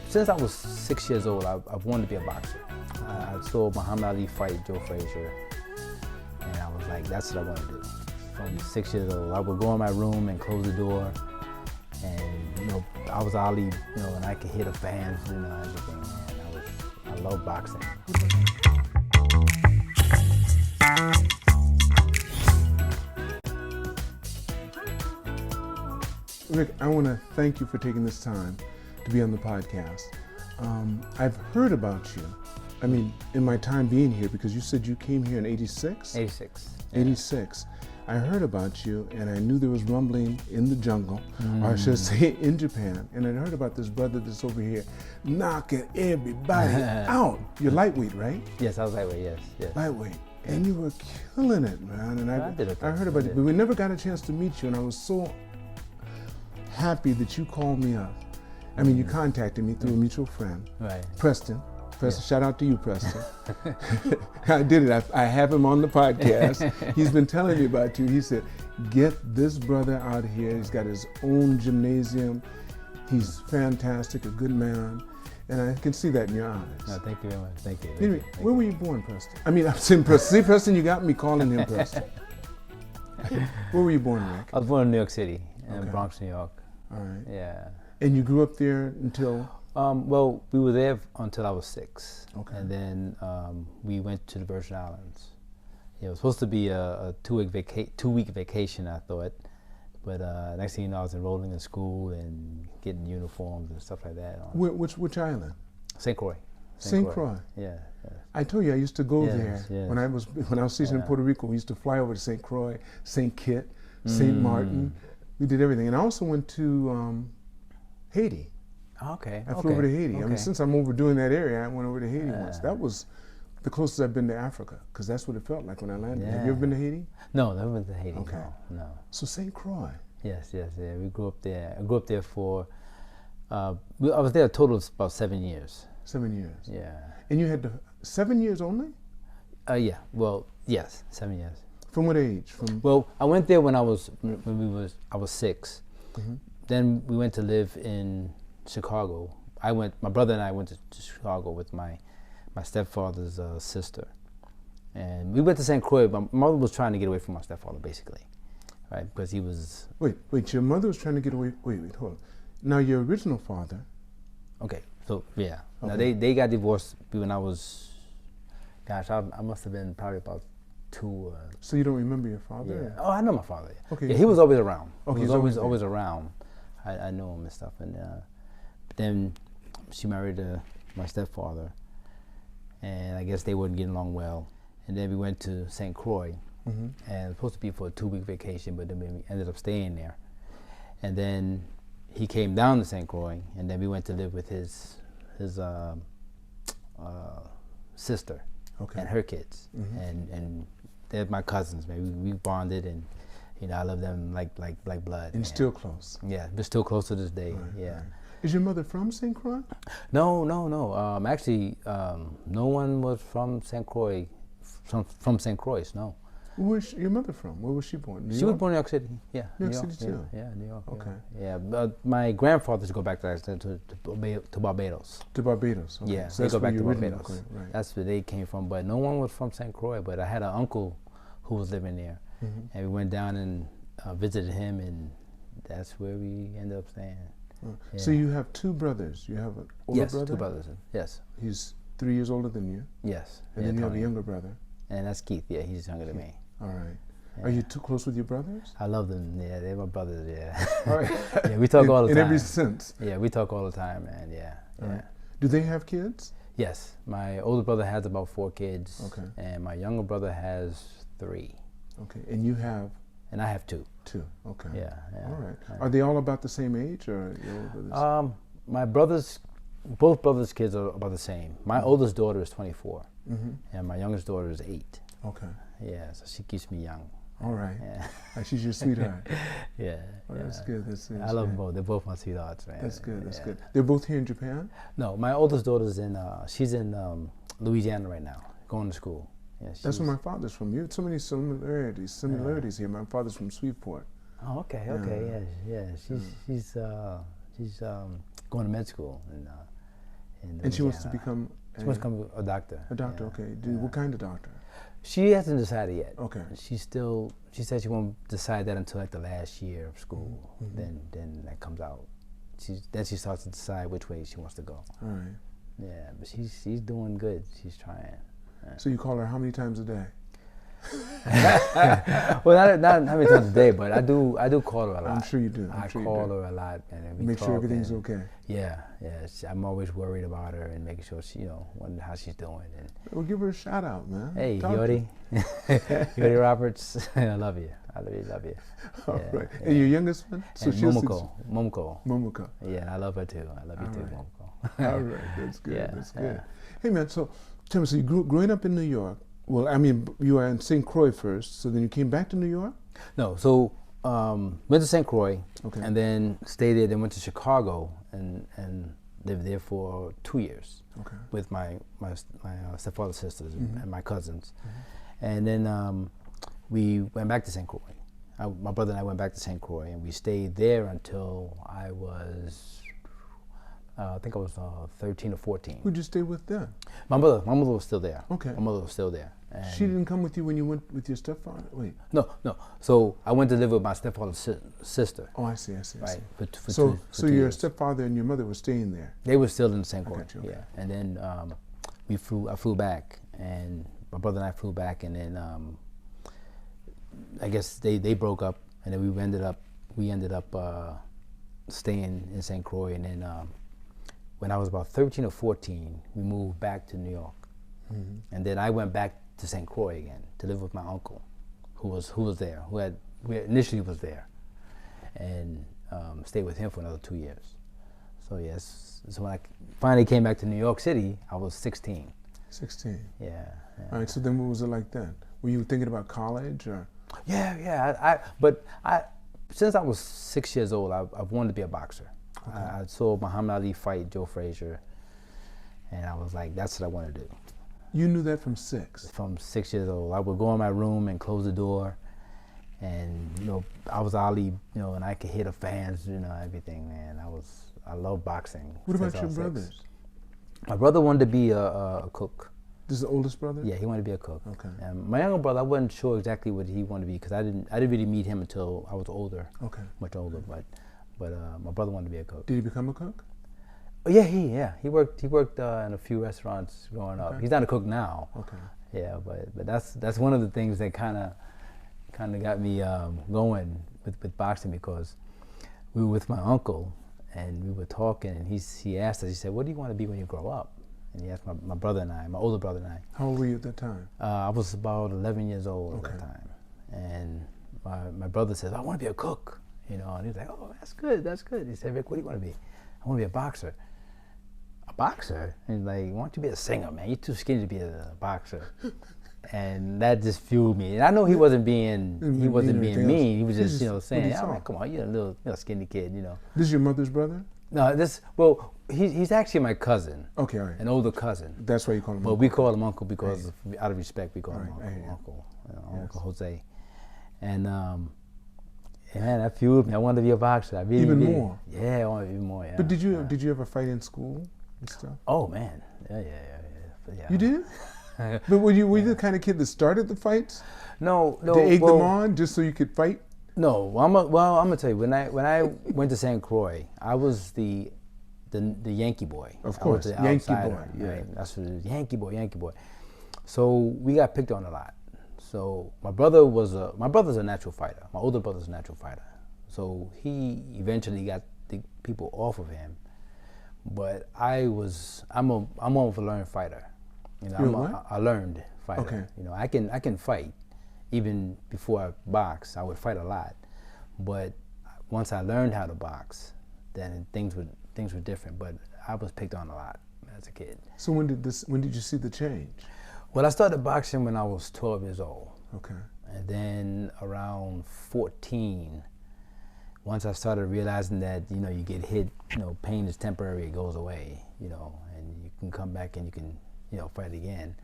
Since I was 6 years old, I've wanted to be a boxer. I saw Muhammad Ali fight Joe Frazier, and I was like, that's what I want to do. From 6 years old, I would go in my room and close the door, and I was Ali, and I could hear the fans, everything. And I love boxing. Rick, I want to thank you for taking this time to be on the podcast. I've heard about you, in my time being here, because you said you came here in 86? 86. 86. I heard about you, and I knew there was rumbling in the jungle, or I should say in Japan, and I heard about this brother that's over here knocking everybody out. You're lightweight, right? Yes, I was lightweight, yes. Lightweight. And you were killing it, man. And I heard about you, but we never got a chance to meet you, and I was so happy that you called me up. You contacted me through a mutual friend, right? Preston, shout out to you, Preston. I did it. I have him on the podcast. He's been telling me about you. He said, get this brother out here. He's got his own gymnasium. He's fantastic, a good man. And I can see that in your eyes. No, thank you very much. Thank you. Anyway, where were you born, Preston? I'm saying Preston. See, Preston, you got me calling him Preston. Where were you born, Rick? I was born in New York City, in Bronx, New York. All right. Yeah. And you grew up there until? Well, we were there until I was 6. Okay. And then we went to the Virgin Islands. It was supposed to be a two-week vacation, I thought. But next thing you know, I was enrolling in school and getting uniforms and stuff like that. Which island? St. Croix. St. Croix. Yeah. I told you I used to go there yes. when I was stationed in Puerto Rico. We used to fly over to St. Croix, St. Kitts, St. Martin. We did everything, and I also went to Haiti. Okay. I flew over to Haiti. Okay. Since I'm over doing that area, I went over to Haiti once. That was the closest I've been to Africa, because that's what it felt like when I landed. Yeah. Have you ever been to Haiti? No, never been to Haiti. Okay. No. So St. Croix. Yes. We grew up there. I grew up there for. I was there a total of about 7 years. 7 years. Yeah. And you had 7 years only? Yeah. Well, yes, 7 years. From what age? Well, I went there when I was 6. Mm-hmm. Then we went to live in Chicago. My brother and I went to Chicago with my stepfather's sister, and we went to St. Croix. My mother was trying to get away from my stepfather, basically, right? Because he was. Wait. Your mother was trying to get away. Wait. Hold on. Now your original father. Okay. So yeah. Okay. Now they got divorced when I was. Gosh, I must have been probably about 2. So you don't remember your father? Yeah. Oh, I know my father. Okay. Yeah, he was always around. Okay, he was always around. I know him and stuff. And but then she married my stepfather, and I guess they weren't getting along well. And then we went to St. Croix, and it was supposed to be for a 2-week vacation, but then we ended up staying there. And then he came down to St. Croix, and then we went to live with his sister. Okay. And her kids, and they're my cousins. Man, we bonded, and I love them like blood. And still close. Yeah, we're still close to this day. Right, yeah. Right. Is your mother from St. Croix? No. Actually, no one was from St. Croix. From St. Croix, no. Where's your mother from? Where was she born? She was born in New York City. Yeah. New York City too. Yeah, New York. Okay. Yeah, but my grandfathers go back to Barbados. To Barbados. Okay. Yeah, so they that's go where back to you originally Barbados. came, right. That's where they came from. But no one was from St. Croix. But I had an uncle who was living there, and we went down and visited him, and that's where we ended up staying. Yeah. So you have 2 brothers. You have an older brother? Yes, 2 brothers. Yes. He's 3 years older than you. Yes. And then you have a younger brother. And that's Keith. Yeah, he's younger than me. All right. Yeah. Are you too close with your brothers? I love them. Yeah, they're my brothers. Yeah. All right. Yeah, we talk all the time. In every sense. Yeah, we talk all the time, man. Yeah. Right. Do they have kids? Yes. My older brother has about 4 kids. Okay. And my younger brother has 3. Okay. And you have? And I have 2. 2. Okay. Yeah. All right. Are they all about the same age, or your older? My both brothers' kids are about the same. My oldest daughter is 24, and my youngest daughter is 8. Okay. Yeah, so she keeps me young. All right. Yeah. She's your sweetheart. Yeah. Oh, that's good. That's I love them both. They're both my sweethearts, man. That's good. That's good. They're both here in Japan? No, my oldest daughter's she's in Louisiana right now, going to school. Yeah, that's where my father's from. You have so many similarities here. My father's from Sweetport. Oh, okay. Yeah. She's going to med school and she wants to become she wants to become a doctor. A doctor, okay. What kind of doctor? She hasn't decided yet. Okay. She said she won't decide that until like the last year of school. Then that comes out. Then she starts to decide which way she wants to go. All right. Yeah, but she's doing good. She's trying. So you call her how many times a day? Well, not how many times a day, but I do call her a lot. I'm sure you do. I call her a lot, and we make talk sure everything's and, okay. Yeah. I'm always worried about her and making sure she, wondering how she's doing. And well, give her a shout out, man. Hey, Yodi, Yodi Roberts, I love you. I love you. All right. And your youngest one? So and Momoko. Yeah, and I love her too. I love you too, Momoko. All right, that's good. Yeah, that's good. Hey, man. So tell me, so you growing up in New York. Well, I mean, you were in St. Croix first, so then you came back to New York? No, so went to St. Croix, okay. And then stayed there, then went to Chicago and lived there for 2 years, okay. With my stepfather's sisters and my cousins. And then we went back to St. Croix. My brother and I went back to St. Croix, and we stayed there until I was, I think I was 13 or 14. Who'd you stay with then? My mother was still there. Okay. My mother was still there. And she didn't come with you when you went with your stepfather? Wait. No. So I went to live with my stepfather's sister. Oh, I see. Right. For so 2 your years. Stepfather and your mother were staying there? They were still in St. Croix. Okay. Yeah. And then I flew back, and my brother and I flew back, and then I guess they broke up, and then we ended up staying in St. Croix, and then when I was about 13 or 14, we moved back to New York, and then I went back to St. Croix again to live with my uncle, who was there, who initially was there, and stayed with him for another 2 years. So yes, so when I finally came back to New York City, I was 16. 16. Yeah. All right. So then, what was it like then? Were you thinking about college or? Yeah. But since I was 6 years old, I wanted to be a boxer. Okay. I saw Muhammad Ali fight Joe Frazier, and I was like, that's what I want to do. You knew that from 6? From 6 years old. I would go in my room and close the door, and I was Ali, and I could hear the fans, everything, man. I love boxing. What about your brothers? My brother wanted to be a cook. This is the oldest brother? Yeah, he wanted to be a cook. Okay. And my younger brother, I wasn't sure exactly what he wanted to be because I didn't really meet him until I was older. Okay. Much older, but my brother wanted to be a cook. Did he become a cook? Oh, yeah, he worked in a few restaurants growing up. He's not a cook now. Okay. Yeah, but that's one of the things that kind of got me going with boxing, because we were with my uncle and we were talking, and he asked us, he said, what do you want to be when you grow up? And he asked my brother and I, my older brother and I. How old were you at that time? I was about 11 years old at that time. And my brother says, I want to be a cook. And he was like, oh, that's good. He said, Rick, what do you want to be? I want to be a boxer. A boxer? And he's like, why don't you be a singer, man? You're too skinny to be a boxer. And that just fueled me. And I know he wasn't being mean. He was just, saying, oh, man, come on, you're a little skinny kid, This is your mother's brother? No, he's actually my cousin. Okay, all right. An older cousin. That's why you call him uncle. But we call him uncle because, out of respect, we call him uncle. Uncle Jose. And man, that fueled me. I wanted to be a boxer. I really even did. more? Yeah, I wanted to be more, yeah. But did you ever fight in school and stuff? Oh, man. Yeah. You did? But were you the kind of kid that started the fights? No. To egg them on just so you could fight? No, I'm gonna tell you, when I went to St. Croix, I was the Yankee boy. Of course, Yankee boy. Yeah, right? That's what it is, Yankee boy. So we got picked on a lot. So my brother's a natural fighter. My older brother's a natural fighter. So he eventually got the people off of him. But I'm more of a learned fighter. I learned fighter. Okay. I can fight. Even before I boxed, I would fight a lot. But once I learned how to box, then things were different. But I was picked on a lot as a kid. So when did you see the change? Well, I started boxing when I was 12 years old. Okay. And then around 14, once I started realizing that, you get hit, pain is temporary, it goes away, and you can come back and you can, fight again.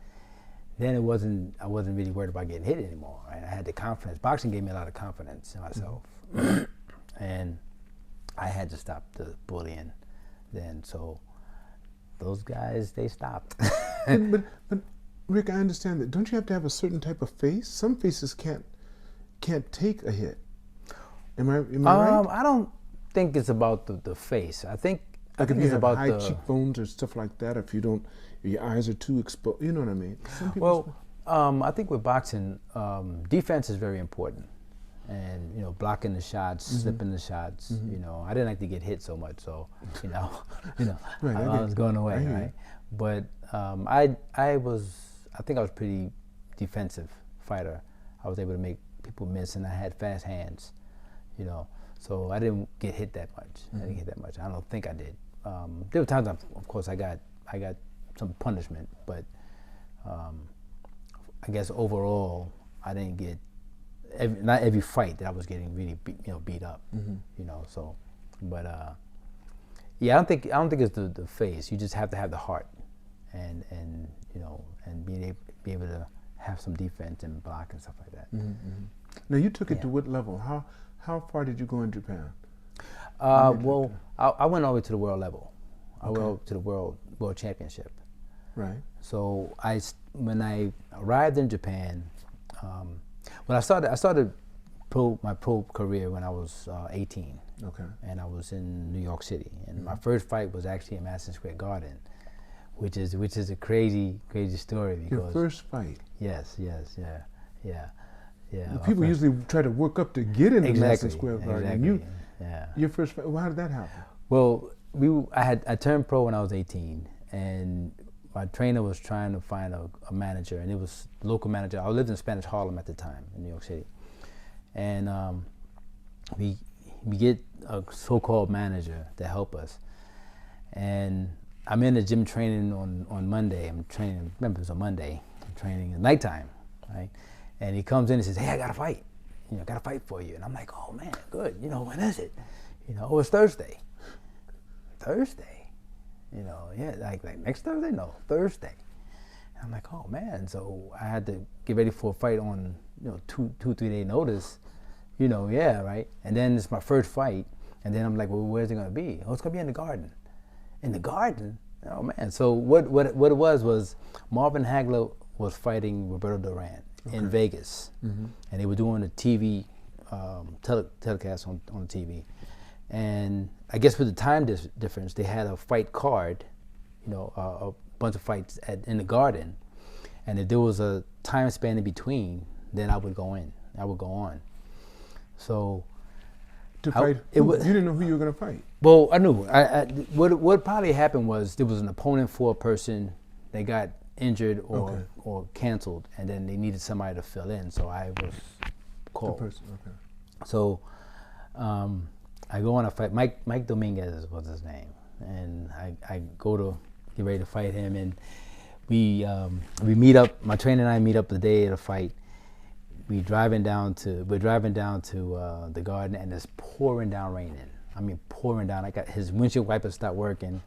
Then I wasn't really worried about getting hit anymore. Right? I had the confidence. Boxing gave me a lot of confidence in myself. And I had to stop the bullying. then. So those guys, they stopped. but Rick, I understand that. Don't you have to have a certain type of face? Some faces can't take a hit. Am I right? I don't think it's about the face. I think Like if it's you have about high cheekbones or stuff like that, if you don't, your eyes are too exposed, you know what I mean? Some people I think with boxing, defense is very important. And, you know, blocking the shots, slipping the shots, you know. I didn't like to get hit so much, so, you know, Right, I was going away, right? But I think I was pretty defensive fighter. I was able to make people miss, and I had fast hands, you know. So I didn't get hit that much. I didn't hit that much. I don't think I did. There were times, of course, I got some punishment, but I guess overall, I didn't get not every fight that I was getting really beat up, you know. So, but yeah, I don't think it's the face. You just have to have the heart, and you know, and be able to have some defense and block and stuff like that. Now you took it to what level? How far did you go in Japan? Well, I went all the way to the world level. I went to the world championship. Right. So when I arrived in Japan, when I started my pro career when I was 18. Okay. And I was in New York City, and my first fight was actually in Madison Square Garden, which is a crazy story because your first fight. Yes, yeah. Well, people usually try to work up to get into Madison Square Garden. Exactly. Your first fight. Well, how did that happen? Well, I turned pro when I was 18, and my trainer was trying to find a manager, and it was a local manager. I lived in Spanish Harlem at the time in New York City, and we get a so-called manager to help us, and I'm in the gym training on Monday. I'm training. Remember, it was a Monday. I'm training at nighttime, right? And he comes in and says, "Hey, I got a fight. You know, got a fight for you." And I'm like, "Oh man, good. You know, when is it? You know, oh, it's Thursday. Thursday. You know, yeah, like next Thursday? No, Thursday." And I'm like, "Oh man." So I had to get ready for a fight on, you know, 3 day notice. You know, yeah, right. And then it's my first fight, and then I'm like, "Well, where's it gonna be?" "Oh, it's gonna be in the Garden." In the Garden? Oh man. So what it was Marvin Hagler was fighting Roberto Duran in Vegas, and they were doing a TV telecast on TV, and I guess with the time difference, they had a fight card, you know, a bunch of fights in the Garden, and if there was a time span in between, then I would go on. So to fight, you didn't know who you were going to fight. Well, I knew. What probably happened was there was an opponent for a person. They got injured or canceled, and then they needed somebody to fill in. So I was called. Okay. So I go on a fight. Mike Dominguez was his name, and I go to get ready to fight him, and we meet up. My trainer and I meet up the day of the fight. We're driving down to the Garden, and it's pouring down raining. I mean, pouring down. I got his windshield wipers stopped working,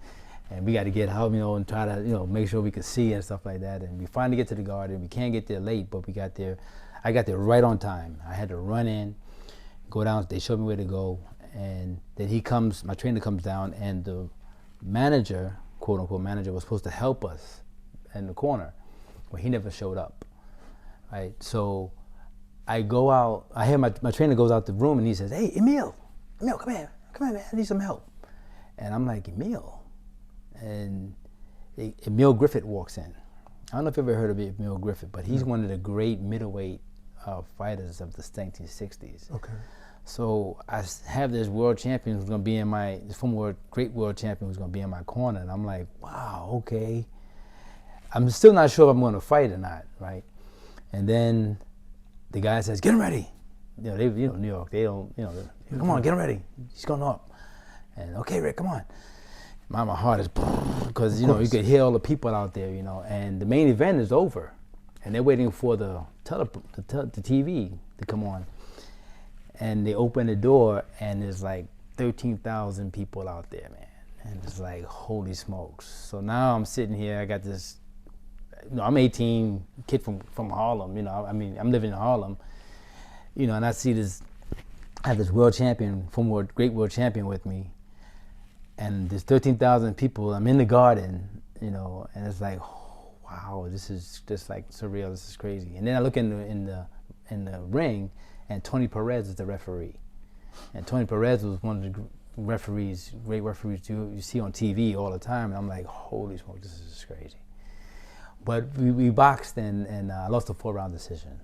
and we got to get out, you know, and try to, you know, make sure we could see and stuff like that. And we finally get to the Garden. We can't get there late, but we got there. I got there right on time. I had to run in, go down. They showed me where to go, and then my trainer comes down, and the manager, quote unquote manager, was supposed to help us in the corner, but he never showed up. Right, so I go out. I hear my trainer goes out the room, and he says, "Hey, Emile, come here, man. I need some help." And I'm like, "Emile," and Emile Griffith walks in. I don't know if you've ever heard of Emile Griffith, but he's one of the great middleweight fighters of the 1960s. Okay. So I have this world champion who's going to be this former great world champion who's going to be in my corner, and I'm like, wow, okay. I'm still not sure if I'm going to fight or not, right? And then the guy says, "Get him ready." You know, New York, they don't, you know, "Come on, get him ready. He's going up." And okay, Rick, come on. My heart is because you know you could hear all the people out there, you know, and the main event is over, and they're waiting for the TV to come on, and they open the door, and there's like 13,000 people out there, man, and it's like holy smokes. So now I'm sitting here, I got this, you know, I'm 18, kid from Harlem, you know, I mean I'm living in Harlem, you know, and I have this world champion, former great world champion with me. and there's 13,000 people. I'm in the garden, you know, and it's like, oh, wow, this is just like surreal. This is crazy. And then I look in the ring, and Tony Perez is the referee. And Tony Perez was one of the referees, great referees you see on TV all the time. And I'm like, holy smoke, this is just crazy. But we boxed, and I lost a 4-round decision.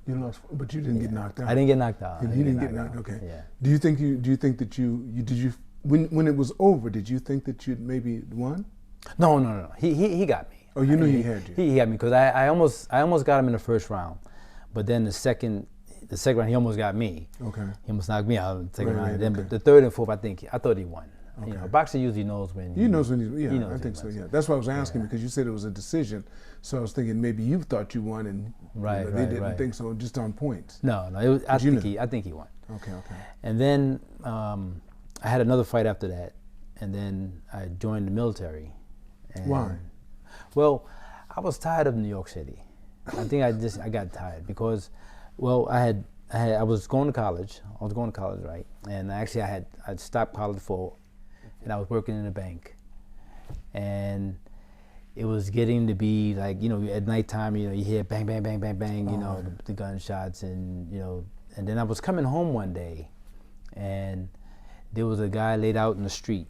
You lost, but you didn't get knocked out. I didn't get knocked out. And you didn't get knocked out. Okay. Yeah. Do you think that you when it was over, did you think that you'd maybe won? No. He got me. Oh, you knew he had you. He got me because I almost got him in the first round, but then the second round he almost got me. Okay. He almost knocked me out in the second round. Right, then, okay. but the third and fourth, I thought he won. Okay. You know, a boxer usually knows when. He knows when he knows I think so. wins. Yeah, that's why I was asking because you said it was a decision. So I was thinking maybe you thought you won and they didn't think so, just on points. No, it was, I think he won. Okay. And then I had another fight after that, and then I joined the military. And, why? Well, I was tired of New York City. I think I got tired because, well, I was going to college. I was going to college, right? And actually, I'd stopped college and I was working in a bank, and it was getting to be like, you know, at nighttime, you know, you hear bang, bang, bang, bang, bang, you know, the gunshots, and you know, and then I was coming home one day, and there was a guy laid out in the street,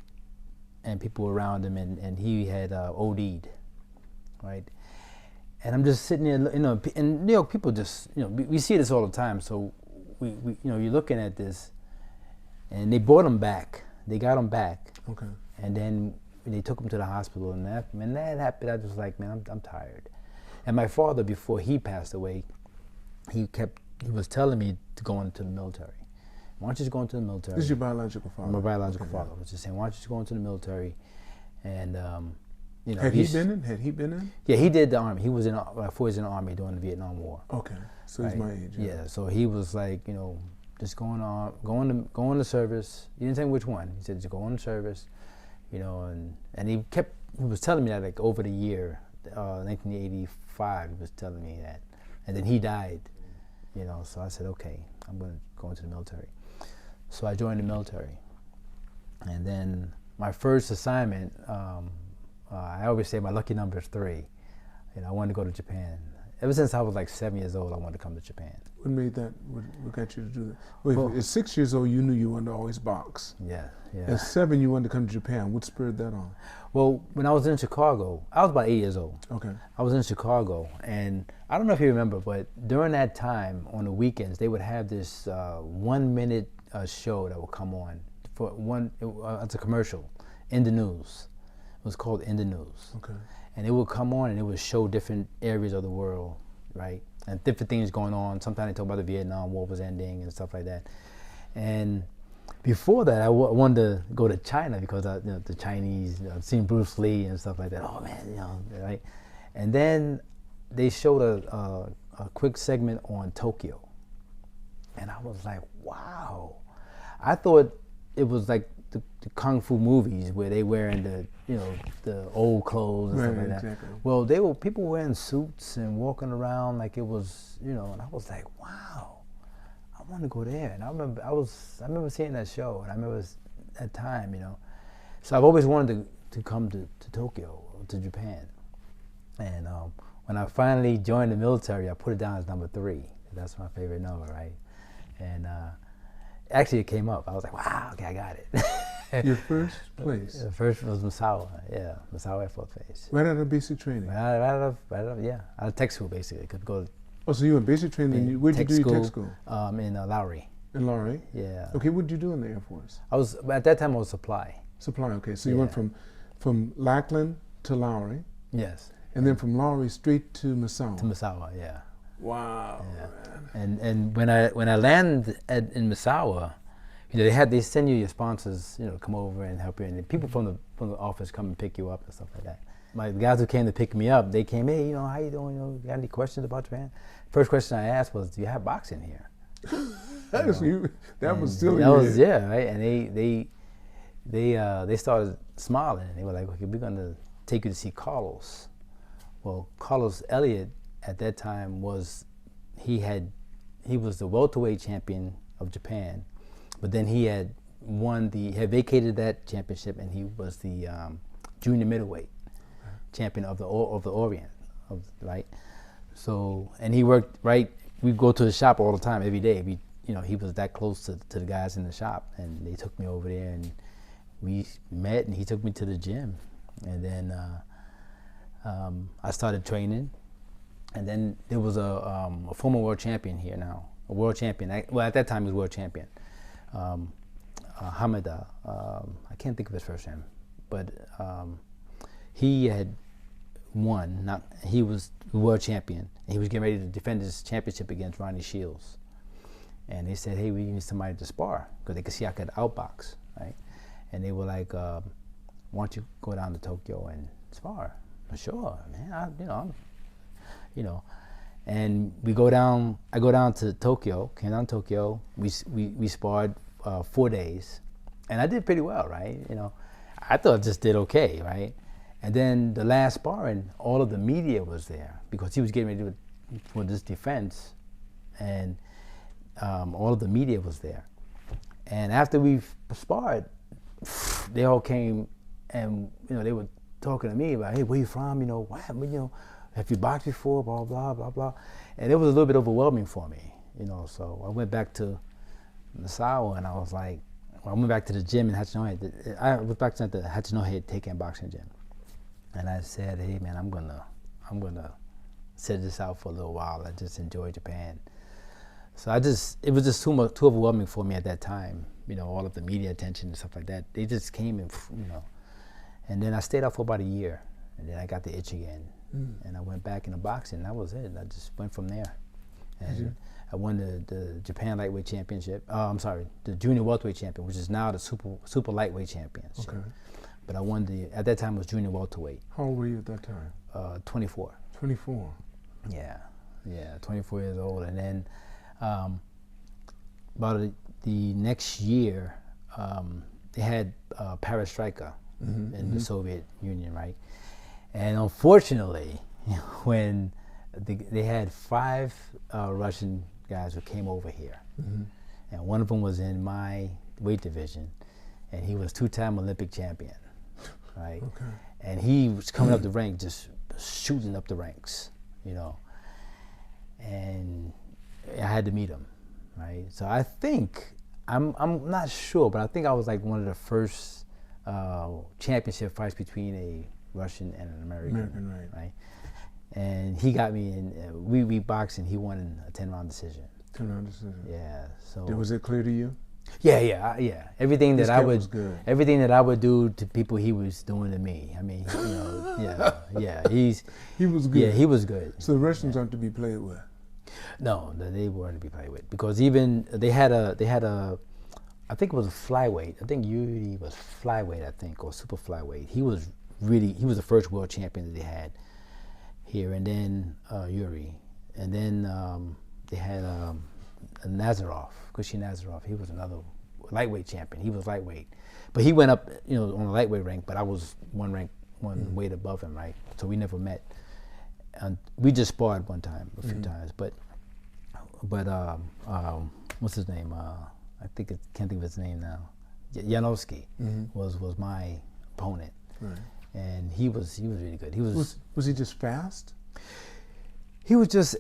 and people were around him, and he had OD'd, right? And I'm just sitting there, you know, in New York, people just, you know, we see this all the time. So we you know, you're looking at this, and they brought him back. They got him back. Okay. And then they took him to the hospital, and when that happened, I was like, man, I'm tired. And my father, before he passed away, he was telling me to go into the military. Why don't you just go into the military? This is your biological father? My biological father was just saying, why don't you just go into the military, and you know, Had he been in? Yeah, he did the army. He was in the army during the Vietnam War. Okay, so he's my age. Yeah, so he was like, you know, just go on the service. He didn't tell me which one. He said, just go on the service, you know, and he was telling me that like over the year, 1985, he was telling me that, and then he died, you know. So I said, okay, I'm going to go into the military. So I joined the military, and then my first assignment. I always say my lucky number is 3. You know, I wanted to go to Japan. Ever since I was like 7 years old, I wanted to come to Japan. What made that? What got you to do that? Well, at 6 years old, you knew you wanted to always box. Yeah. At 7, you wanted to come to Japan. What spurred that on? Well, when I was in Chicago, I was about 8 years old. Okay. I was in Chicago, and I don't know if you remember, but during that time, on the weekends, they would have this 1-minute show that would come on for it's a commercial in the news. It was called In the News. Okay. And it would come on and it would show different areas of the world, right? And different things going on. Sometimes they talk about the Vietnam War was ending and stuff like that. And before that, I wanted to go to China because you know, the Chinese, I've seen Bruce Lee and stuff like that. Oh man, you know, right? And then they showed a quick segment on Tokyo. And I was like, wow. I thought it was like the kung fu movies where they wearing the old clothes and stuff like that. Exactly. Well, people wearing suits and walking around like it was, you know, and I was like, wow, I want to go there. And I remember seeing that show, and I remember that time, you know. So I've always wanted to come to Tokyo, to Japan. And when I finally joined the military, I put it down as number 3. That's my favorite number, right? And actually, it came up. I was like, wow, okay, I got it. Your first place? The first was Misawa, Misawa Air Force Base. Right out of basic training? Right out of tech school, basically. Could go. Oh, so you were in basic training. Where'd you do your tech school? In Lowry. In Lowry? Yeah. Okay, what did you do in the Air Force? At that time, I was supply. Supply, okay. So you went from Lackland to Lowry? Yes. And then from Lowry straight to Misawa? To Misawa, yeah. Wow. Yeah. And when I landed in Misawa, you know, they send you your sponsors, you know, come over and help you, and people from the office come and pick you up and stuff like that. The guys who came to pick me up, they came, hey, you know, how you doing? You know, got any questions about Japan? First question I asked was, do you have boxing here? That was still right. And they started smiling. They were like, okay, we're gonna take you to see Carlos. Well, Carlos Elliott at that time was the welterweight champion of Japan, but then he had had vacated that championship, and he was the junior middleweight champion of the Orient, right? So, and he worked right. We go to the shop all the time, every day. He was that close to the guys in the shop, and they took me over there, and we met, and he took me to the gym, and then I started training, and then there was a former world champion here now, a world champion. At that time he was world champion, Hamida. I can't think of his first name, but he had won. He was the world champion, and he was getting ready to defend his championship against Ronnie Shields. And they said, hey, we need somebody to spar, because they could see I could outbox, right? And they were like, why don't you go down to Tokyo and spar? Sure, man. And we go down. I go down to Tokyo. Came down to Tokyo. We sparred 4 days, and I did pretty well, right? I thought I just did okay, right? And then the last sparring, all of the media was there, because he was getting ready for this defense, and all of the media was there. And after we sparred, they all came, and they were talking to me about, hey, where you from? What happened? Have you boxed before? Blah blah blah blah. And it was a little bit overwhelming for me, So I went back to Misawa, and I was like, I went back to the gym in Hachinohe. I was back to the Hachinohe Taken Boxing Gym, and I said, hey man, I'm gonna sit this out for a little while. I just enjoy Japan. So it was just too overwhelming for me at that time. All of the media attention and stuff like that. They just came and and then I stayed out for about a year, and then I got the itch again, and I went back into boxing. And that was it. I just went from there, and I won the Japan lightweight championship. The junior welterweight champion, which is now the super lightweight championship. Okay. But I won at that time it was junior welterweight. How old were you at that time? 24. 24. Yeah, 24 years old, and then about the next year, they had Perez striker in the Soviet Union, right? And unfortunately, when they had 5 Russian guys who came over here, and one of them was in my weight division, and he was 2-time Olympic champion, right? Okay. And he was coming up the rank, just shooting up the ranks, and I had to meet him, right? So I think, I'm not sure, but I think I was like one of the first championship fights between a Russian and an American, right? And he got me in, we boxed, and he won in a 10-round decision. 10-round decision. Yeah. So was it clear to you? Yeah. Everything that I would, good. Everything that I would do to people, he was doing to me. I mean, he was good. Yeah, he was good. So the Russians aren't to be played with. No, they weren't to be played with, because even they had a, I think it was a flyweight. I think Yuri was flyweight, or super flyweight. He was the first world champion that they had here, and then Yuri, and then they had Nazarov, Kushin Nazarov. He was another lightweight champion. He was lightweight, but he went up, on the lightweight rank. But I was one weight above him, right? So we never met, and we just sparred one time, a few times. But what's his name? I can't think of his name now. Janowski was my opponent, right? And he was really good. Was he just fast? He was just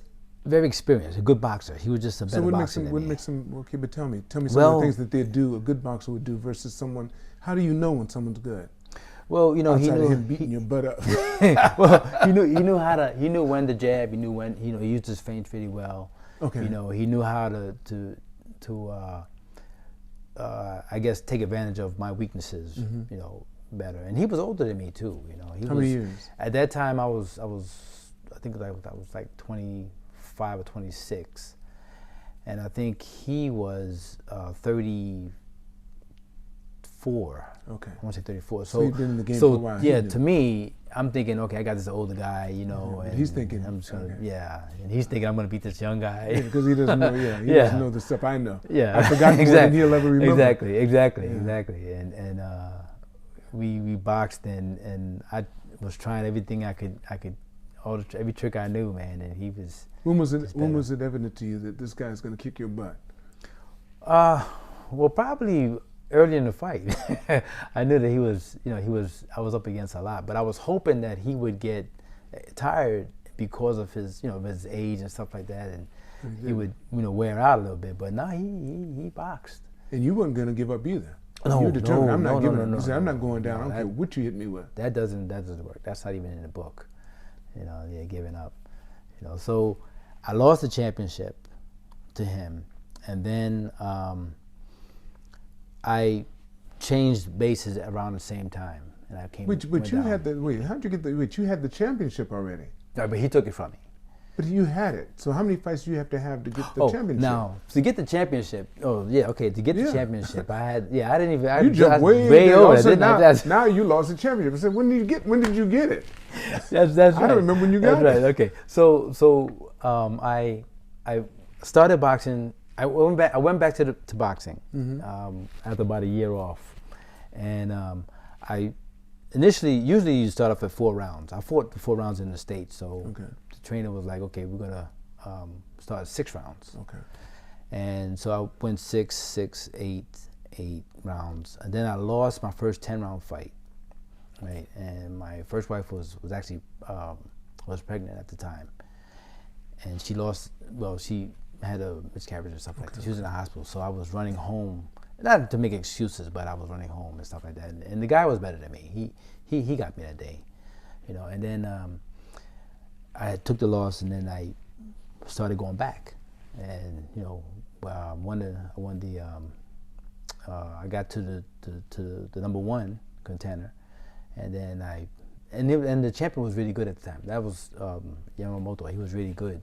very experienced, a good boxer. He was just a better boxer than me. What makes him? Okay, but tell me some of the things that they'd do, a good boxer would do, versus someone. How do you know when someone's good? Well, he knew him beating your butt up. Well, he knew when to jab. He knew when. He used his feints pretty well. Okay. He knew how to I guess take advantage of my weaknesses. Better. And he was older than me too. How many years? At that time, I think I was like 25 or 26, and I think he was 34. Okay. I want to say 34. So you've been in the game for a while. Yeah, to me, I'm thinking, okay, I got this older guy, and he's thinking, I'm just gonna, and he's thinking I'm gonna beat this young guy. Because he doesn't know, he doesn't know the stuff I know. Yeah, I forgot more than he'll ever remember. Exactly. And we boxed, and I was trying everything I could, every trick I knew, man. And he was. When was it evident to you that this guy's gonna kick your butt? Well, probably early in the fight, I knew that he was, I was up against a lot, but I was hoping that he would get tired because of his, his age and stuff like that, and he would, wear out a little bit. But no, he boxed. And you weren't going to give up either. No, you were determined. no, I'm not no, giving no, up. no, You said, I'm no, not going down. no, I don't care what you hit me with. That doesn't work. That's not even in the book. Giving up. So I lost the championship to him, and then I changed bases around the same time, and I came. But you had how'd you get the? Wait, you had the championship already. No, but he took it from me. But you had it. So how many fights do you have to get the championship? Now, to get the championship, to get the championship, I didn't even. You jumped way over it, didn't I? Now you lost the championship. I said, when did you get it? That's right. I don't remember when you got it. That's right. Okay. So I started boxing. I went back to boxing after about a year off, and I usually you start off at 4 rounds. I fought the 4 rounds in the States, so the trainer was like, okay, we're gonna start 6 rounds. Okay. And so I went 6, 8 rounds, and then I lost my first 10-round fight. Right, and my first wife was actually was pregnant at the time, and she lost. Well, she had a miscarriage or stuff like that. She was in the hospital, so I was running home, not to make excuses, but I was running home and stuff like that. And the guy was better than me. He got me that day, And then I took the loss, and then I started going back, and I got to the number 1 contender. And then and the champion was really good at the time. That was Yamamoto. He was really good,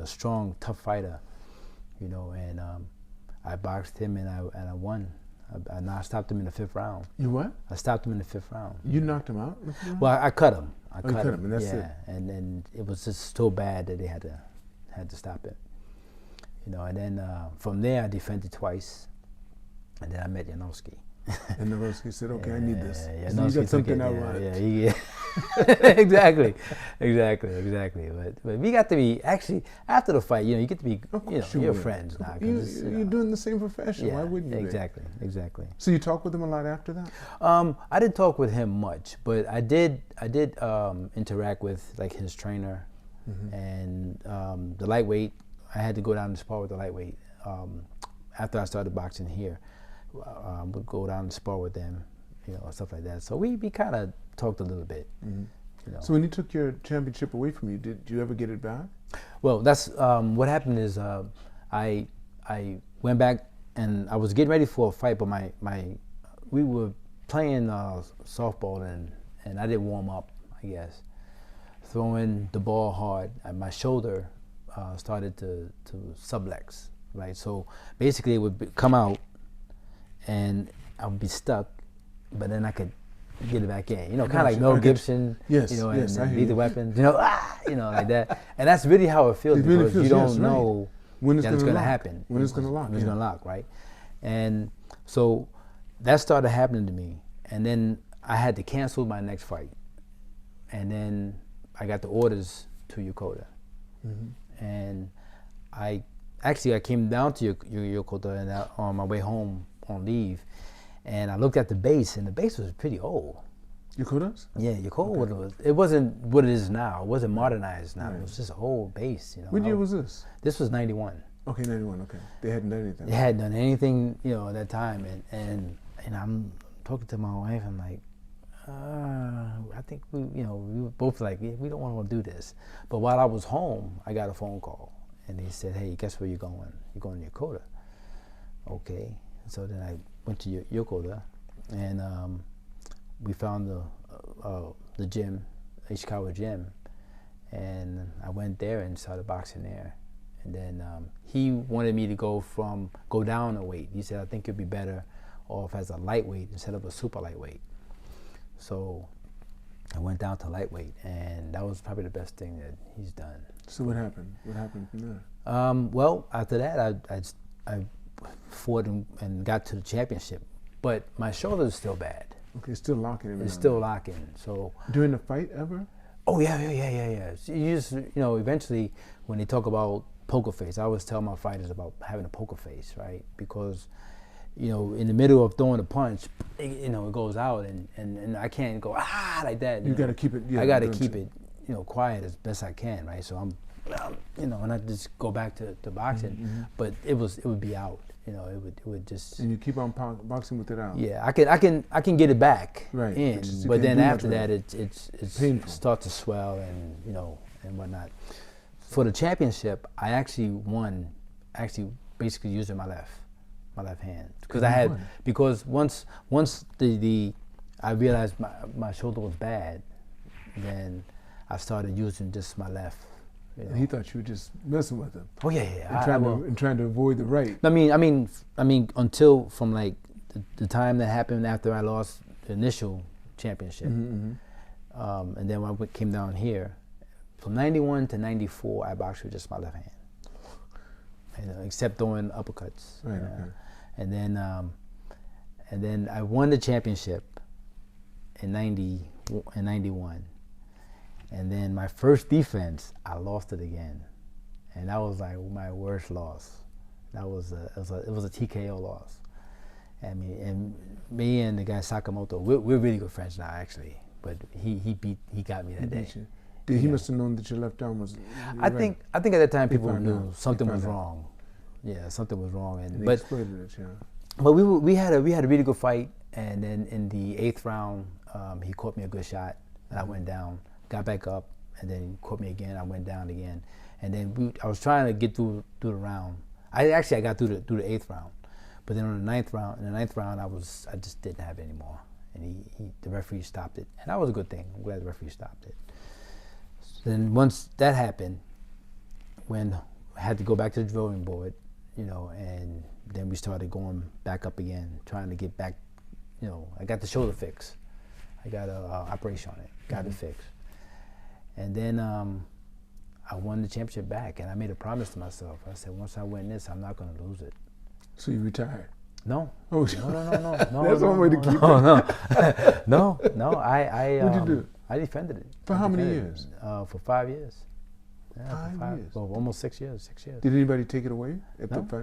strong, tough fighter, And I boxed him, and I won. I stopped him in the 5th round. You what? I stopped him in the 5th round. You knocked him out? Well, I cut him. I cut him, and that's it. And then it was just so bad that they had to stop it. And then from there I defended twice, and then I met Janowski. And Janowski said, "Okay, I need this. Yeah, so you got something I want." Yeah. exactly. But we got to be actually after the fight. You get to be, you're friends now. You're doing the same profession. Yeah, why wouldn't you? Exactly. So you talk with him a lot after that? I didn't talk with him much, but I did interact with like his trainer, and the lightweight. I had to go down and spar with the lightweight after I started boxing here. Would go down and spar with them, stuff like that. So we kind of talked a little bit. So when you took your championship away from you, did you ever get it back? Well, that's what happened is I went back and I was getting ready for a fight, but we were playing softball and I didn't warm up, I guess. Throwing the ball hard, and my shoulder started to sublex, right? So basically it would come out, and I would be stuck, but then I could get it back in. Kind of like Mel Gibson, yes, and Lethal Weapon, like that. And that's really how it feels, because you don't know when it's going to happen. When it's going to lock. When it's going to lock, right? And so that started happening to me. And then I had to cancel my next fight. And then I got the orders to Yokota. And I came down to Yokota, and on my way home on leave, and I looked at the base, and the base was pretty old. Yokota's? Yeah, Yokota it wasn't what it is now. It wasn't modernized now. Right. It was just an old base. What year was this? This was 91. Okay, 91. Okay, they hadn't done anything. They hadn't done anything, at that time, and I'm talking to my wife. I'm like, I think we were both like, we don't want to do this. But while I was home, I got a phone call, and they said, "Hey, guess where you're going? You're going to Yokota." Okay. So then I went to Yokota, and we found the gym, Ishikawa gym, and I went there and started boxing there. And then he wanted me to go down a weight. He said, "I think you'd be better off as a lightweight instead of a super lightweight." So I went down to lightweight, and that was probably the best thing that he's done. So what happened? What happened from there? Well, after that, I fought and got to the championship, but my shoulder is still bad. Okay, it's still locking. It's still locking. So during the fight ever? Oh yeah. So you just eventually when they talk about poker face, I always tell my fighters about having a poker face, right? Because in the middle of throwing a punch, it goes out, and I can't go like that. You got to keep it. Yeah, I got to keep it, quiet as best I can, right? So I'm, and I just go back to boxing, Mm-hmm. but it would be out. It would just. And you keep on boxing with it out. Yeah, I can get it back right. in, but then after that, it's painful. It starts to swell and and whatnot. For the championship, I actually won, basically using my left hand, because once I realized my shoulder was bad, then I started using just my left. And he thought you were just messing with him. Oh yeah. And trying to avoid the right. I mean, until from like the time that happened after I lost the initial championship, and then when I came down here, from '91 to '94, I boxed with just my left hand, except throwing uppercuts. Right. Okay. And then I won the championship in '91. And then my first defense, I lost it again, and that was like my worst loss. It was a TKO loss. I mean, and me and the guy Sakamoto, we're really good friends now, actually. But he got me that day. He must have known that your left arm was. I think at that time people knew something was wrong. Yeah, something was wrong, but we had a really good fight, and then in the 8th round, he caught me a good shot, and I went down. Got back up, and then caught me again. I went down again, and then I was trying to get through the round. I got through the 8th round, but then on the 9th round, I just didn't have it anymore, and the referee stopped it, and that was a good thing. I'm glad the referee stopped it. So then once that happened, when I had to go back to the drawing board, and then we started going back up again, trying to get back. I got the shoulder fixed. I got an operation on it. Got it fixed. And then I won the championship back, and I made a promise to myself. I said, once I win this, I'm not going to lose it. So you retired? No. Oh, no. That's one way to keep it. No. What'd you do? I defended it. For how many years? For 5 years. Yeah, 5 years? Well, almost 6 years. Did anybody take it away?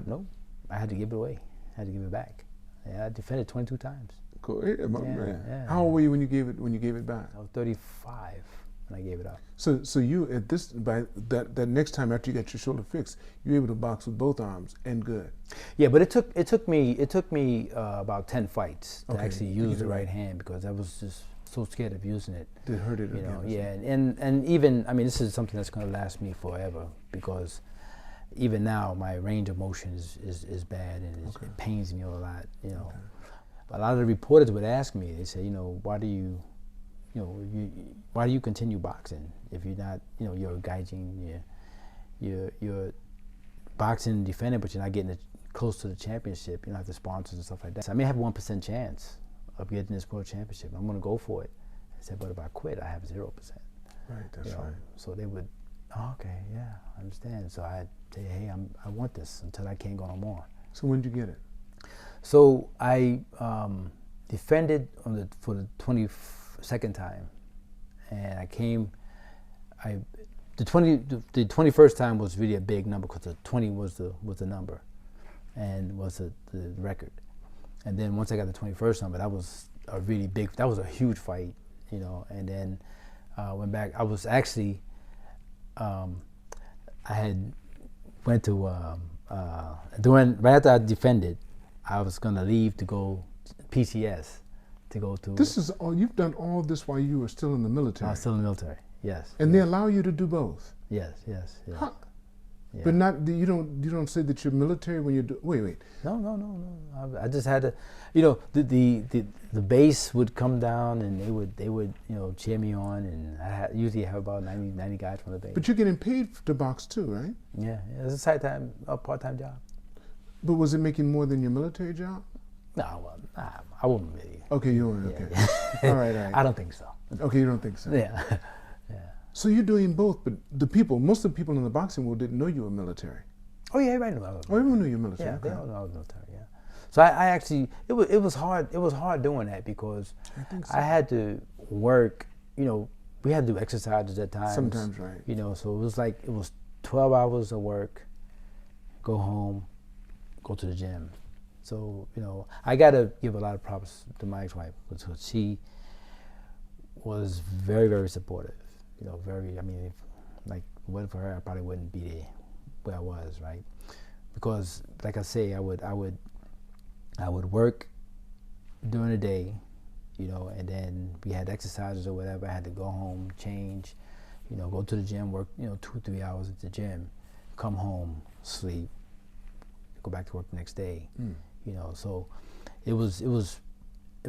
No. I had to give it away. I had to give it back. Yeah, I defended 22 times. Cool. Yeah. How old were you when you gave it back? I was 35 when I gave it up. So you by that next time after you got your shoulder fixed, you were able to box with both arms and good. Yeah, but it took me about 10 fights to actually use the right hand, because I was just so scared of using it. It hurt it again. Yeah, and even this is something that's going to last me forever, because even now my range of motion is bad, and it pains me a lot. A lot of the reporters would ask me, they say, why do you continue boxing if you're not, you're gaijin, you're boxing and defending, but you're not getting close to the championship. You don't have the sponsors and stuff like that. So I may have 1% chance of getting this world championship. I'm going to go for it. I said, but if I quit, I have 0%. Right, that's right. So they would, okay, yeah, I understand. So I'd say, hey, I want this until I can't go no more. So when did you get it? So I defended for the 22nd time, and the 21st time was really a big number, because the 20 was the number, and was the record. And then once I got the 21st number, that was a huge fight, And then went back. I was actually, I had went to right after I defended, I was gonna leave to go PCS, to go to. This is all you've done. All this while you were still in the military. I was still in the military. Yes. And they allow you to do both. Yes. Huh. Yeah. But not you don't say that you're military when you do. Wait. No. I just had to, the base would come down, and they would cheer me on, and I usually have about 90 guys from the base. But you're getting paid to box too, right? Yeah. It's a part-time job. But was it making more than your military job? No, I wouldn't really. Okay, you weren't. Okay. All right. I don't think so. Okay, you don't think so. Yeah. So you're doing both, but most of the people in the boxing world didn't know you were military. Oh yeah, everybody knew I was. Oh, everyone knew you were military. Yeah, okay. they all knew I was military. Yeah. So I actually, it was hard. It was hard doing that, because I had to work. We had to do exercises at times. Sometimes, right. So it was 12 hours of work, go home, go to the gym. So, you know, I got to give a lot of props to my ex-wife, because she was very, very supportive. You know, very, I mean, if like, it wasn't for her, I probably wouldn't be there where I was, right? Because, like I say, I would work during the day, you know, and then we had exercises or whatever. I had to go home, change, you know, go to the gym, work, you know, 2-3 hours at the gym, come home, sleep, go back to work the next day. You know, so it was you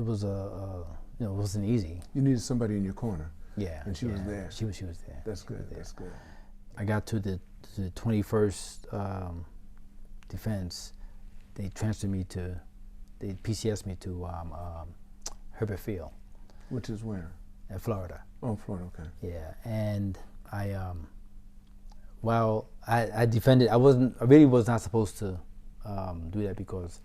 know, it wasn't easy. You needed somebody in your corner. Yeah, and she was there. She was there. That's good. That's good. I got to the 21st defense. They transferred me to, they PCS me to Herbert Field. Which is where? In Florida. Oh, Florida. Okay. Yeah, and I while I defended, I really was not supposed to do that, because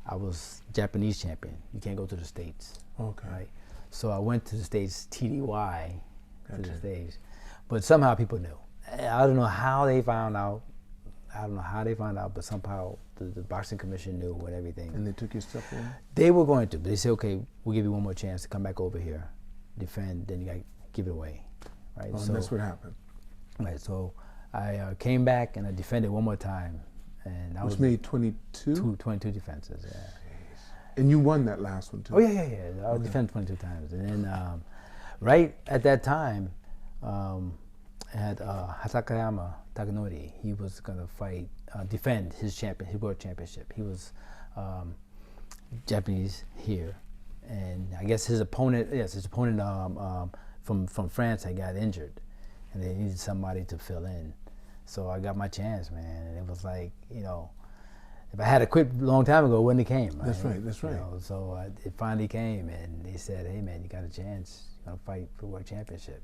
I was Japanese champion. You can't go to the States. Okay. Right? So I went to the States, TDY, Gotcha. to the States. But somehow people knew. I don't know how they found out. But somehow the boxing commission knew and everything. And they took your stuff away? They were going to. They said, okay, we'll give you one more chance to come back over here, defend, then you got to give it away. Right? Oh, so and that's what happened. Right, so I came back and I defended one more time. And I Which was made 22? 22 defenses, yeah. Jeez. And you won that last one too? Oh, yeah. I defended 22 times. And then right at that time, I had Hatakayama Takanori. He was going to fight, defend his world championship. He was Japanese here. And I guess his opponent from France had got injured. And they needed somebody to fill in. So I got my chance, man. And it was like, you know, if I had to quit a long time ago, it wouldn't have came. Right? That's right. You know, so it finally came, and they said, hey, man, you got a chance. You're going to fight for the world championship.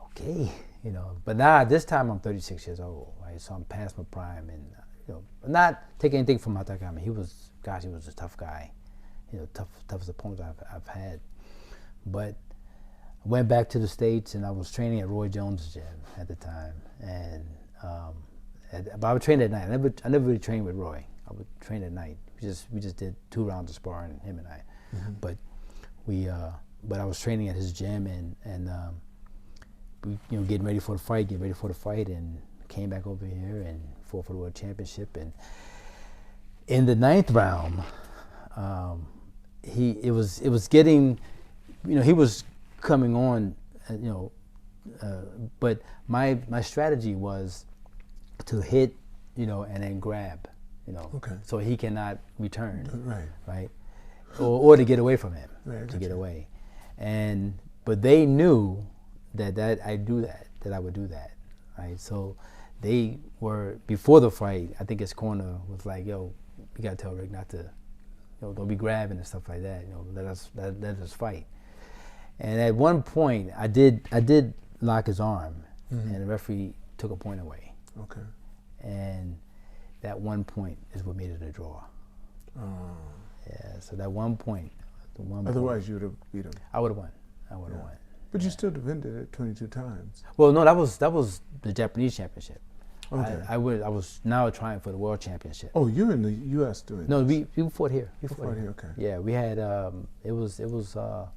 Okay, you know. But now, this time, I'm 36 years old, right? So I'm past my prime. And, you know, not taking anything from Hatakayama. He was a tough guy. You know, toughest opponent I've had. But I went back to the States, and I was training at Roy Jones' gym at the time. And but I would train at night. I never really trained with Roy. I would train at night. We just did 2 rounds of sparring, him and I. But I was training at his gym, and we, you know, getting ready for the fight, and came back over here and fought for the world championship. And in the 9th round, it was getting, you know, he was coming on, you know, but my strategy was to hit, you know, and then grab, you know, so he cannot return, right, or to get away from him, to get away, but they knew that I would do that, right? So they were, before the fight, I think his corner was like, yo, you gotta tell Rick not to, you know, don't be grabbing and stuff like that, you know, let us fight. And at one point, I did lock his arm, and the referee took a point away. Okay. And that one point is what made it a draw. Oh. Yeah. So that one point, Otherwise, you would have beat him. I would have won. Won. But you still defended it 22 times. Well, no, that was the Japanese championship. Okay. I was now trying for the world championship. Oh, you're in the U.S. doing No, this. we fought here. We fought here. Okay. Yeah, we had it was a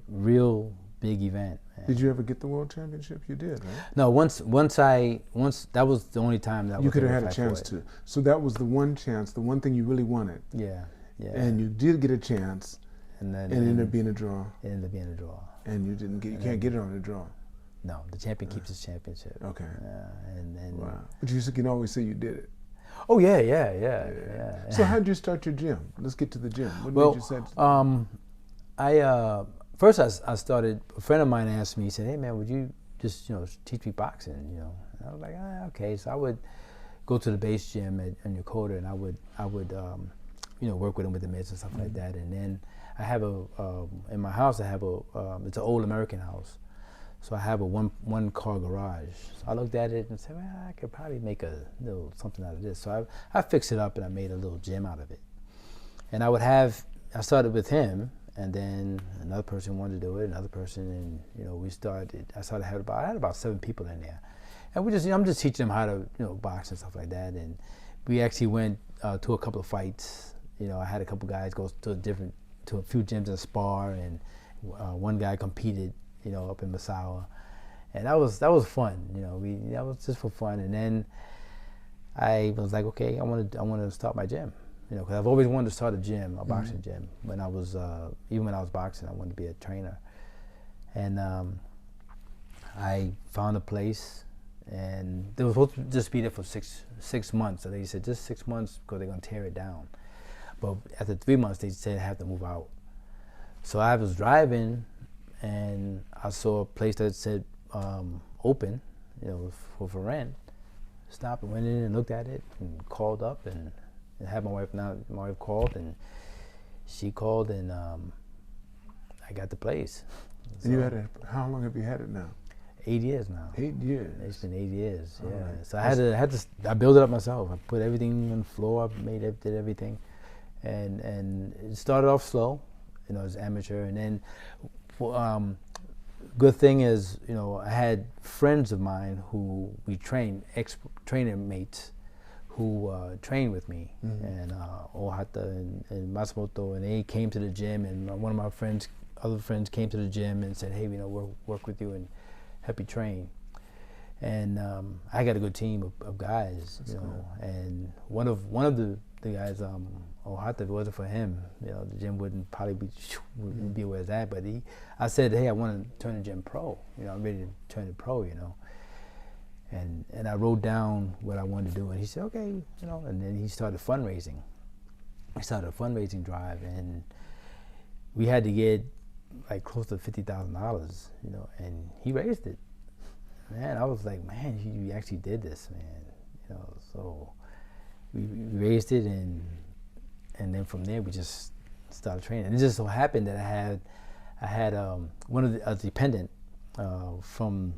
real big event. Man. Did you ever get the world championship? You did, right? No, once that was the only time that you could have had a chance to. So that was the one chance, the one thing you really wanted. Yeah. And you did get a chance, and then it ended up being a draw. It ended up being a draw. And you didn't get. You can't get it on a draw. No, the champion keeps his championship. Okay. And wow. But you can always say you did it. Oh yeah. So how did you start your gym? Let's get to the gym. What made you say? First I started. A friend of mine asked me. He said, "Hey man, would you just, you know, teach me boxing?" You know, and I was like, okay. So I would go to the base gym in Yokota, and I would you know, work with him with the mitts and stuff like that. And then I have in my house I have it's an old American house, so I have a one car garage. So I looked at it and said, well, I could probably make a little something out of this. So I fixed it up and I made a little gym out of it. And I started with him. And then another person wanted to do it, another person, and you know, I had about 7 people in there, and I'm just teaching them how to, you know, box and stuff like that. And we actually went to a couple of fights. You know, I had a couple guys go to a few gyms and spar, and one guy competed, you know, up in Misawa, and that was fun. You know, that was just for fun. And then I was like, okay, I want to start my gym. You know, because I've always wanted to start a gym, a boxing gym. When I was even when I was boxing, I wanted to be a trainer, and I found a place, and they were supposed to just be there for six months. So they said just 6 months because they're gonna tear it down. But after 3 months, they said I have to move out. So I was driving, and I saw a place that said open, you know, for rent. Stopped and went in and looked at it and called up and had my wife. Now my wife called, and she called, and I got the place. So, and you had it. How long have you had it now? 8 years now. 8 years. It's been 8 years. All Yeah. right. So I built it up myself. I put everything on the floor. I did everything, and it started off slow, you know, as amateur, and then. Good thing is, you know, I had friends of mine who we trained, ex-trainer mates, who trained with me, and Ohata and Matsumoto, and they came to the gym, and one of my other friends came to the gym and said, hey, you know, we'll work with you and help you train. And I got a good team of guys, you know, and one of the guys, Ohata, if it wasn't for him, you know, the gym wouldn't be where it's at. But I said, hey, I want to turn the gym pro. You know, I'm ready to turn it pro. You know, and I wrote down what I wanted to do, and he said, okay, you know. And then he started fundraising. I started a fundraising drive, and we had to get like close to $50,000, you know, and he raised it. Man, I was like, man, you actually did this, man. You know, so we raised it, and then from there we just started training. And it just so happened that I had one of a dependent from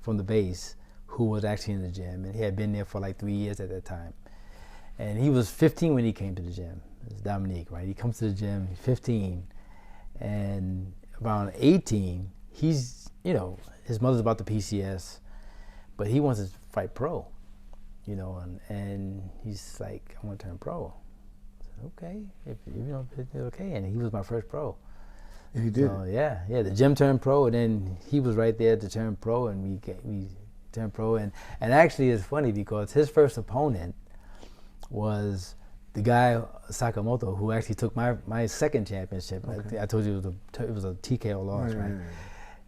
the base who was actually in the gym, and he had been there for like 3 years at that time. And he was 15 when he came to the gym. It's Dominique, right? He comes to the gym, he's 15, and around 18, he's, you know, his mother's about the PCS, but he wants to fight pro, you know, and he's like, I want to turn pro. I said, okay, if you know, it's okay. And he was my first pro. And he did. So, yeah, the gym turned pro, and then he was right there to turn pro, and we turned pro. And actually, it's funny because his first opponent was the guy Sakamoto, who actually took my second championship. Okay. I told you it was a TKO loss, right?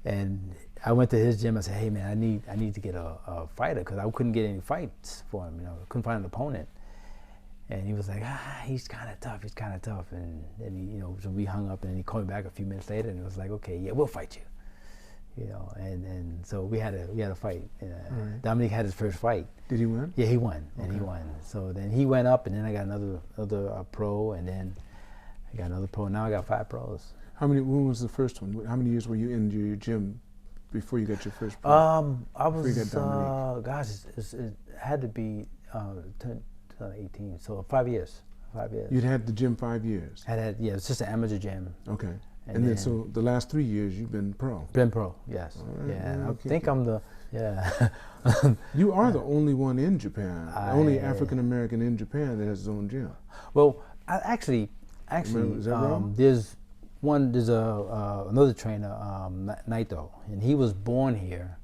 And I went to his gym. I said, "Hey, man, I need to get a fighter because I couldn't get any fights for him. You know, couldn't find an opponent." And he was like, he's kind of tough. He's kind of tough. And then he, you know, so we hung up, and he called me back a few minutes later, and it was like, "Okay, yeah, we'll fight you." You know, and so we had a fight. Right. Dominique had his first fight. Did he win? Yeah, he won, and he won. So then he went up, and then I got another pro, and then I got another pro. Now I got 5 pros. When was the first one? How many years were you in your gym before you got your first pro? I was, gosh, it had to be 2018, so 5 years. 5 years. You'd had the gym 5 years? Yeah, it's just an amateur gym. Okay. And then so the last 3 years you've been pro? Been pro, yes. Right, yeah, I think I'm the, You are the only one in Japan, the only African American in Japan that has his own gym. Well, actually, is that wrong? there's another trainer, Naito, and he was born here.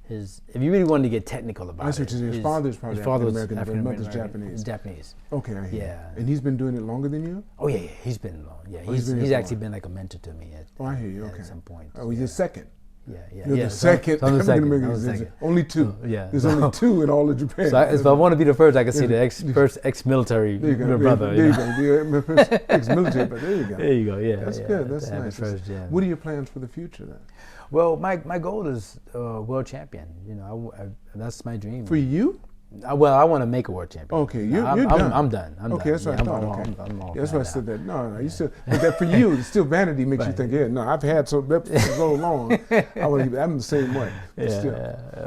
If you really wanted to get technical about it, his father's probably African-American, but mother's Japanese. Japanese. Okay, I hear. Yeah. And he's been doing it longer than you? Oh yeah, he's been long. Yeah, he's actually been like a mentor to me I hear you. Okay. At some point. Oh, he's the second. Yeah. You're the second African-American. There's only 2. There's only 2 in all of Japan. So if I want to be the first, I can see the first ex-military brother. There you go. Ex-military, but there you go. There you go. Yeah. That's good. That's nice. What are your plans for the future then? Well, my goal is world champion. You know, that's my dream. For you? Well, I want to make a world champion. Okay, you're done. I'm done. Okay, that's what I thought. Okay. That's why I said that. No, you still. But that for you, it's still vanity makes you think. Yeah, no, I've had so long. I'm the same way.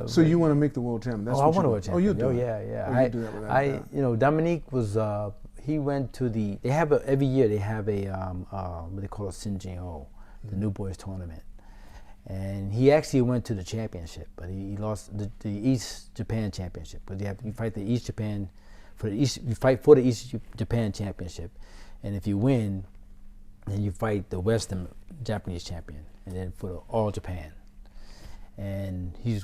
So you want to make the world champion? That's I want a world champion. Oh, you do. Oh, yeah. You do that without doubt. You know, Dominique was. He went to the. They have every year. They have a what they call a Sinjin-O, the New Boys tournament. And he actually went to the championship, but he lost the East Japan championship. But you fight the East Japan you fight for the East Japan Championship, and if you win, then you fight the Western Japanese champion, and then for the All Japan. And he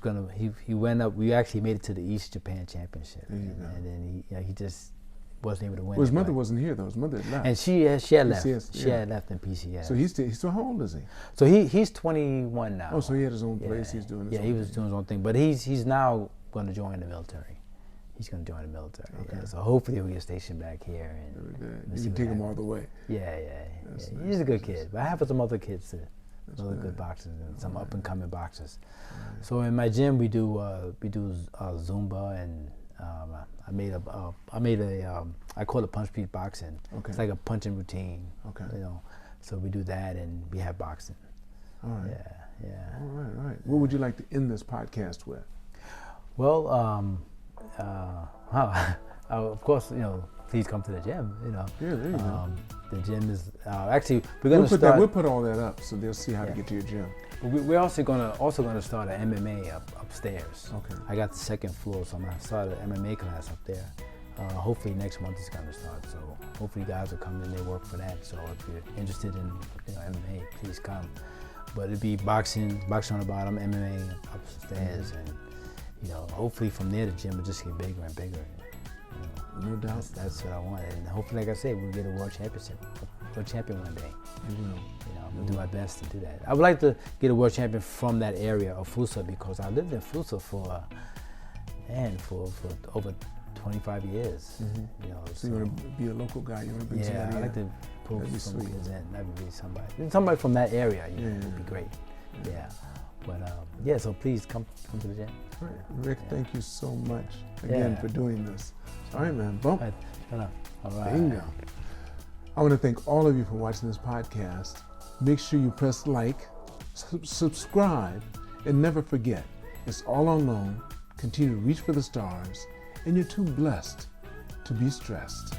went up. We actually made it to the East Japan Championship, and then he just wasn't able to win. Well, his mother wasn't here though. His mother had left. And she had left. PCS, she had left in PCS. So how old is he? So he's 21 now. Oh, so he had his own place. He's doing his own he was doing his own thing. But he's now going to join the military. He's going to join the military. Okay. Yeah, so hopefully he'll get stationed back here. You can take him all the way. Yeah. Nice. He's a good kid. But I have some other kids too. Other good boxers and some up and coming boxers. Right. So in my gym we do Zumba, and I call it punch beat boxing. Okay. It's like a punching routine. Okay. So we do that, and we have boxing. All right. Yeah. All right. What would you like to end this podcast with? Well, of course, please come to the gym. Yeah, there you go. The gym is actually we're gonna start. We'll put all that up so they'll see how to get to your gym. We're also gonna start an MMA upstairs. Okay. I got the second floor, so I'm gonna start an MMA class up there. Hopefully next month it's gonna start. So hopefully guys will come in. They work for that. So if you're interested in MMA, please come. But it'd be boxing on the bottom, MMA upstairs, and hopefully from there the gym will just get bigger and bigger. No doubt. That's what I want, and hopefully, like I said, we'll get a world champion one day. You will. I'm gonna do my best to do that. I would like to get a world champion from that area of Fussa, because I lived in Fussa for over 25 years. Mm-hmm. So you want to be a local guy. You want to bring somebody in. I like to pull some kids in. That would be somebody from that area. Would be great. Yeah. But so please come to the gym. All right. Rick, thank you so much again for doing this. All right, man. Bump. All right. Bingo. I want to thank all of you for watching this podcast. Make sure you press like, subscribe, and never forget, it's all on loan. Continue to reach for the stars, and you're too blessed to be stressed.